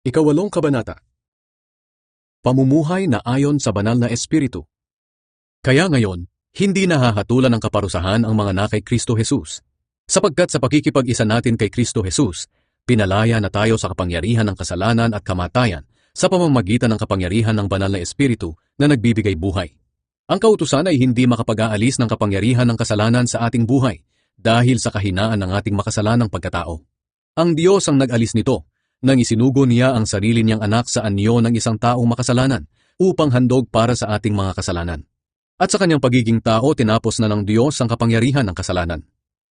Ikawalong kabanata. Pamumuhay na ayon sa banal na espiritu. Kaya ngayon, hindi nahahatulan ng kaparusahan ang mga na kay Kristo Jesus. Sapagkat sa pakikipag-isa natin kay Kristo Jesus, pinalaya na tayo sa kapangyarihan ng kasalanan at kamatayan sa pamamagitan ng kapangyarihan ng banal na espiritu na nagbibigay buhay. Ang kautusan ay hindi makapag-aalis ng kapangyarihan ng kasalanan sa ating buhay dahil sa kahinaan ng ating makasalanang pagkatao. Ang Diyos ang nag-alis nito nang isinugo niya ang sarili niyang anak sa anyo ng isang taong makasalanan upang handog para sa ating mga kasalanan. At sa kanyang pagiging tao, tinapos na ng Diyos ang kapangyarihan ng kasalanan.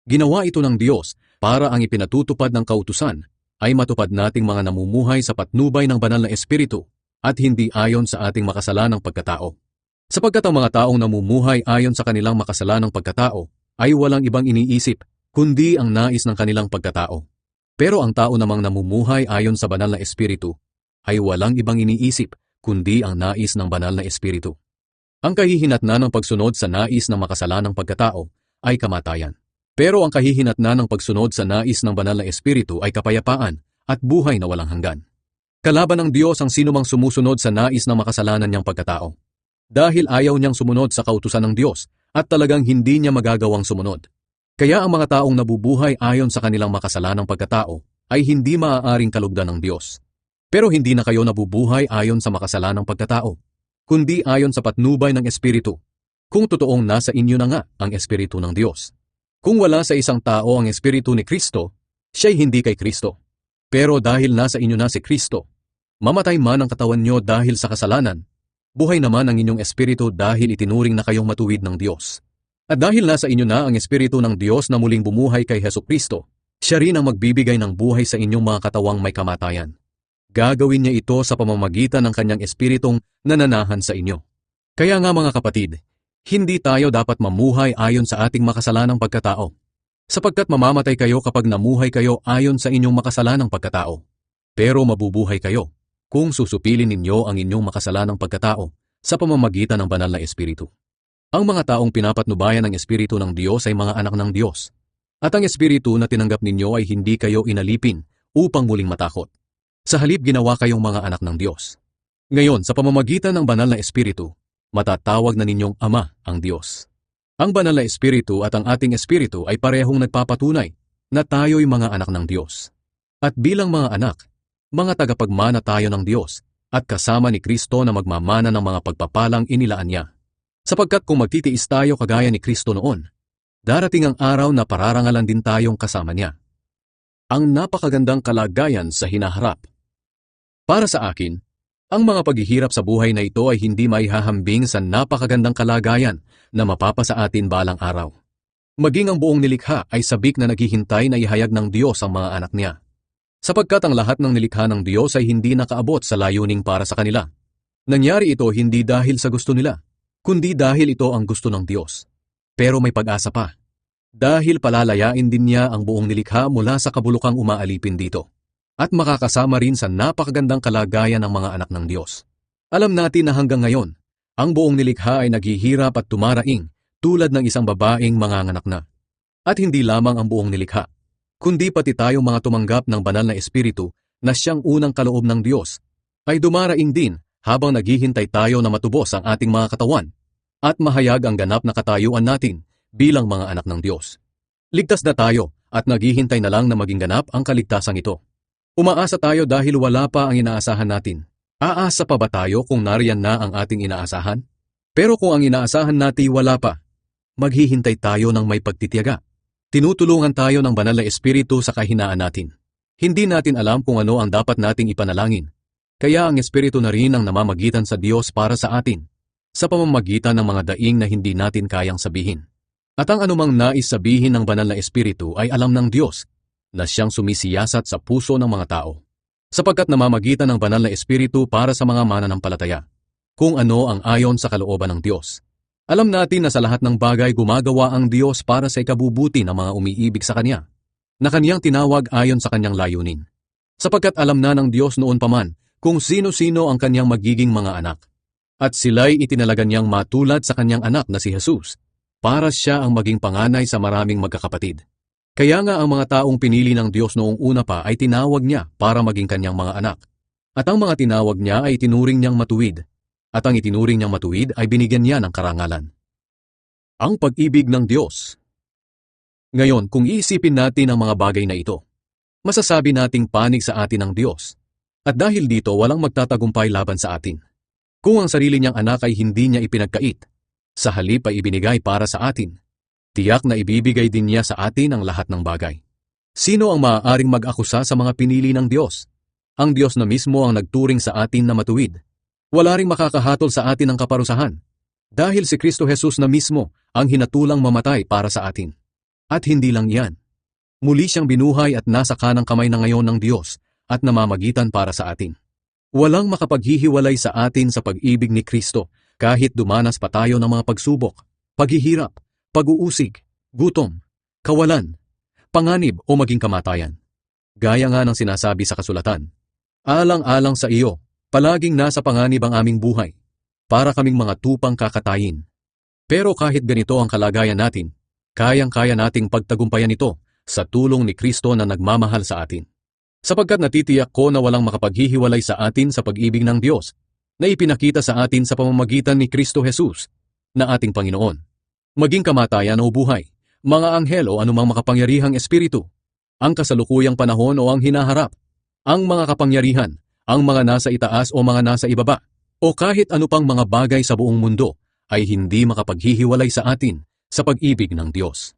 Ginawa ito ng Diyos para ang ipinatutupad ng kautusan ay matupad nating mga namumuhay sa patnubay ng banal na espiritu at hindi ayon sa ating makasalanang pagkatao. Sapagkat ang mga taong namumuhay ayon sa kanilang makasalanang pagkatao ay walang ibang iniisip kundi ang nais ng kanilang pagkatao. Pero ang tao namang namumuhay ayon sa banal na espiritu ay walang ibang iniisip kundi ang nais ng banal na espiritu. Ang kahihinatnan ng pagsunod sa nais ng makasalanang pagkatao ay kamatayan. Pero ang kahihinatnan ng pagsunod sa nais ng banal na espiritu ay kapayapaan at buhay na walang hanggan. Kalaban ng Diyos ang sinumang sumusunod sa nais ng makasalanan niyang pagkatao. Dahil ayaw niyang sumunod sa kautusan ng Diyos at talagang hindi niya magagawang sumunod. Kaya ang mga taong nabubuhay ayon sa kanilang makasalanang pagkatao ay hindi maaaring kalugdan ng Diyos. Pero hindi na kayo nabubuhay ayon sa makasalanang pagkatao, kundi ayon sa patnubay ng Espiritu. Kung totoong nasa inyo na nga ang Espiritu ng Diyos. Kung wala sa isang tao ang Espiritu ni Kristo, siya'y hindi kay Kristo. Pero dahil nasa inyo na si Kristo, mamatay man ang katawan nyo dahil sa kasalanan, buhay naman ang inyong Espiritu dahil itinuring na kayong matuwid ng Diyos. At dahil nasa inyo na ang Espiritu ng Diyos na muling bumuhay kay Hesukristo, siya rin ang magbibigay ng buhay sa inyong mga katawang may kamatayan. Gagawin niya ito sa pamamagitan ng kanyang Espiritong nananahan sa inyo. Kaya nga mga kapatid, hindi tayo dapat mamuhay ayon sa ating makasalanang pagkatao. Sapagkat mamamatay kayo kapag namuhay kayo ayon sa inyong makasalanang pagkatao. Pero mabubuhay kayo kung susupilin ninyo ang inyong makasalanang pagkatao sa pamamagitan ng banal na Espiritu. Ang mga taong pinapatnubayan ng Espiritu ng Diyos ay mga anak ng Diyos. At ang Espiritu na tinanggap ninyo ay hindi kayo inalipin upang muling matakot. Sa halip ginawa kayong mga anak ng Diyos. Ngayon, sa pamamagitan ng banal na Espiritu, matatawag na ninyong Ama ang Diyos. Ang banal na Espiritu at ang ating Espiritu ay parehong nagpapatunay na tayo'y mga anak ng Diyos. At bilang mga anak, mga tagapagmana tayo ng Diyos at kasama ni Kristo na magmamana ng mga pagpapalang inilaan niya. Sapagkat kung magtitiis tayo kagaya ni Kristo noon, darating ang araw na pararangalan din tayong kasama niya. Ang napakagandang kalagayan sa hinaharap. Para sa akin, ang mga paghihirap sa buhay na ito ay hindi maihahambing sa napakagandang kalagayan na mapapasa atin balang araw. Maging ang buong nilikha ay sabik na naghihintay na ihayag ng Diyos ang mga anak niya. Sapagkat ang lahat ng nilikha ng Diyos ay hindi nakaabot sa layuning para sa kanila. Nangyari ito hindi dahil sa gusto nila, kundi dahil ito ang gusto ng Diyos. Pero may pag-asa pa. Dahil palalayain din niya ang buong nilikha mula sa kabulukang umaalipin dito. At makakasama rin sa napakagandang kalagayan ng mga anak ng Diyos. Alam natin na hanggang ngayon, ang buong nilikha ay naghihirap at tumaraing tulad ng isang babaeng manganganak na. At hindi lamang ang buong nilikha, kundi pati tayong mga tumanggap ng banal na Espiritu na siyang unang kaloob ng Diyos, ay dumaraing din habang naghihintay tayo na matubos ang ating mga katawan at mahayag ang ganap na katayuan natin bilang mga anak ng Diyos. Ligtas na tayo at naghihintay na lang na maging ganap ang kaligtasang ito. Umaasa tayo dahil wala pa ang inaasahan natin. Aasa pa ba tayo kung nariyan na ang ating inaasahan? Pero kung ang inaasahan natin wala pa, maghihintay tayo ng may pagtitiyaga. Tinutulungan tayo ng banal na Espiritu sa kahinaan natin. Hindi natin alam kung ano ang dapat nating ipanalangin. Kaya ang Espiritu na rin ang namamagitan sa Diyos para sa atin, sa pamamagitan ng mga daing na hindi natin kayang sabihin. At ang anumang nais sabihin ng banal na Espiritu ay alam ng Diyos na siyang sumisiyasat sa puso ng mga tao. Sapagkat namamagitan ng banal na Espiritu para sa mga mananampalataya, kung ano ang ayon sa kalooban ng Diyos. Alam natin na sa lahat ng bagay gumagawa ang Diyos para sa ikabubuti ng mga umiibig sa Kanya, na Kanyang tinawag ayon sa Kanyang layunin. Sapagkat alam na ng Diyos noon pa man kung sino-sino ang Kanyang magiging mga anak. At sila'y itinalaga niyang matulad sa kanyang anak na si Jesus, para siya ang maging panganay sa maraming magkakapatid. Kaya nga ang mga taong pinili ng Diyos noong una pa ay tinawag niya para maging kanyang mga anak. At ang mga tinawag niya ay itinuring niyang matuwid, at ang itinuring niyang matuwid ay binigyan niya ng karangalan. Ang pag-ibig ng Diyos. Ngayon, kung iisipin natin ang mga bagay na ito, masasabi nating panig sa atin ng Diyos. At dahil dito, walang magtatagumpay laban sa atin. Kung ang sarili niyang anak ay hindi niya ipinagkait, sa halip ay ibinigay para sa atin, tiyak na ibibigay din niya sa atin ang lahat ng bagay. Sino ang maaaring mag-akusa sa mga pinili ng Diyos? Ang Diyos na mismo ang nagturing sa atin na matuwid. Wala ring makakahatol sa atin ng kaparusahan. Dahil si Kristo Jesus na mismo ang hinatulang mamatay para sa atin. At hindi lang iyan. Muli siyang binuhay at nasa kanang kamay na ngayon ng Diyos at namamagitan para sa atin. Walang makapaghihiwalay sa atin sa pag-ibig ni Kristo kahit dumanas pa tayo ng mga pagsubok, paghihirap, pag-uusig, gutom, kawalan, panganib o maging kamatayan. Gaya nga ng sinasabi sa kasulatan, alang-alang sa iyo, palaging nasa panganib ang aming buhay, para kaming mga tupang kakatayin. Pero kahit ganito ang kalagayan natin, kayang-kaya nating pagtagumpayan ito sa tulong ni Kristo na nagmamahal sa atin. Sapagkat natitiyak ko na walang makapaghihiwalay sa atin sa pag-ibig ng Diyos na ipinakita sa atin sa pamamagitan ni Kristo Jesus na ating Panginoon. Maging kamatayan o buhay, mga anghel o anumang makapangyarihang espiritu, ang kasalukuyang panahon o ang hinaharap, ang mga kapangyarihan, ang mga nasa itaas o mga nasa ibaba, o kahit ano pang mga bagay sa buong mundo ay hindi makapaghihiwalay sa atin sa pag-ibig ng Diyos.